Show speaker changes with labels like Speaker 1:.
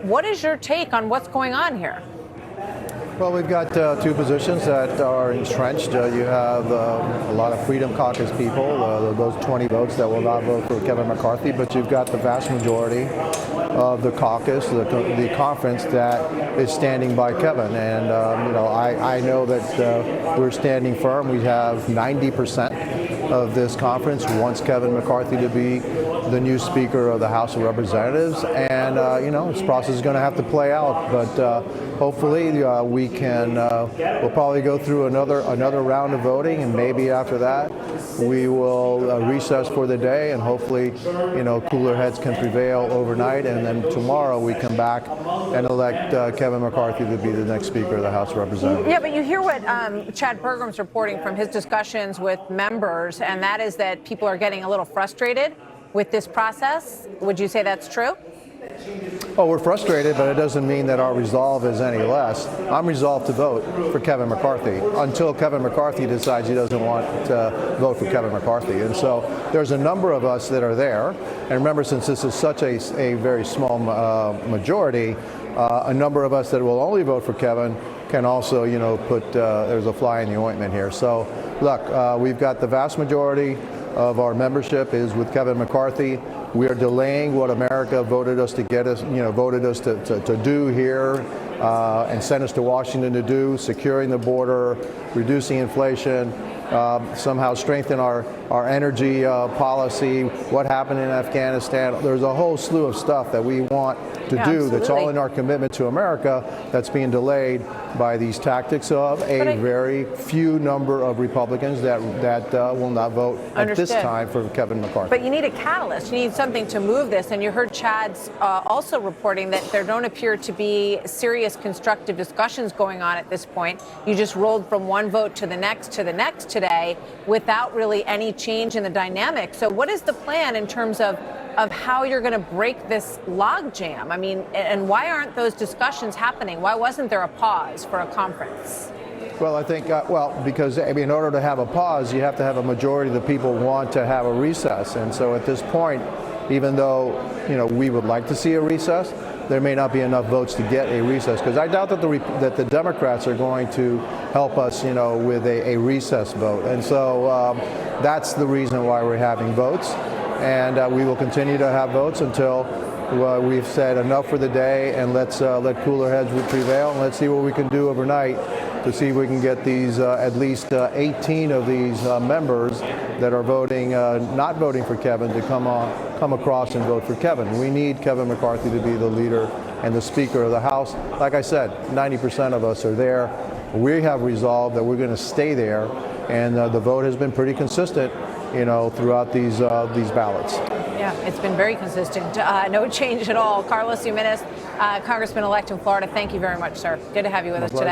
Speaker 1: What is your take on what's going on here?
Speaker 2: Well, we've got two positions that are entrenched. You have a lot of Freedom Caucus people, those 20 votes that will not vote for Kevin McCarthy, but you've got the vast majority of the caucus, the conference that is standing by Kevin. And, I know that we're standing firm. We have 90% of this conference wants Kevin McCarthy to be the new Speaker of the House of Representatives. And, this process is going to have to play out. But hopefully we can, we'll probably go through another round of voting, and maybe after that we will recess for the day, and hopefully, cooler heads can prevail overnight, and then tomorrow we come back and elect Kevin McCarthy to be the next Speaker of the House of Representatives.
Speaker 1: Yeah, but you hear what Chad Pergram's reporting from his discussions with members, and that is that people are getting a little frustrated with this process. Would you say that's true?
Speaker 2: Oh, we're frustrated, but it doesn't mean that our resolve is any less. I'm resolved to vote for Kevin McCarthy until Kevin McCarthy decides he doesn't want to vote for Kevin McCarthy. And so there's a number of us that are there. And remember, since this is such a very small majority, a number of us that will only vote for Kevin can also, put, there's a fly in the ointment here. So, look, we've got the vast majority of our membership is with Kevin McCarthy. We are delaying what America voted us to get us, voted us to do here and sent us to Washington to do, securing the border, reducing inflation, somehow strengthen our energy policy, what happened in Afghanistan. There's a whole slew of stuff that we want to do. Absolutely. That's all in our commitment to America that's being delayed by these tactics of a very few number of Republicans that will not vote at this time for Kevin McCarthy.
Speaker 1: But you need a catalyst. You need something to move this. And you heard Chad's also reporting that there don't appear to be serious constructive discussions going on at this point. You just rolled from one vote to the next today without really any change in the dynamic. So what is the plan in terms of how you're going to break this logjam? I mean, and why aren't those discussions happening? Why wasn't there a pause for a conference?
Speaker 2: Well, I think, because in order to have a pause, you have to have a majority of the people want to have a recess. And so at this point, even though, we would like to see a recess, there may not be enough votes to get a recess, because I doubt that the Democrats are going to help us, with a recess vote. And so that's the reason why we're having votes. And we will continue to have votes until we've said enough for the day, and let's let cooler heads prevail, and let's see what we can do overnight to see if we can get these at least 18 of these members that are voting, not voting for Kevin, to come across and vote for Kevin. We need Kevin McCarthy to be the leader and the Speaker of the House. Like I said, 90% of us are there. We have resolved that we're going to stay there, and the vote has been pretty consistent, throughout these ballots.
Speaker 1: Yeah, it's been very consistent. No change at all. Carlos Gimenez, Congressman-elect in Florida, thank you very much, sir. Good to have you with us today.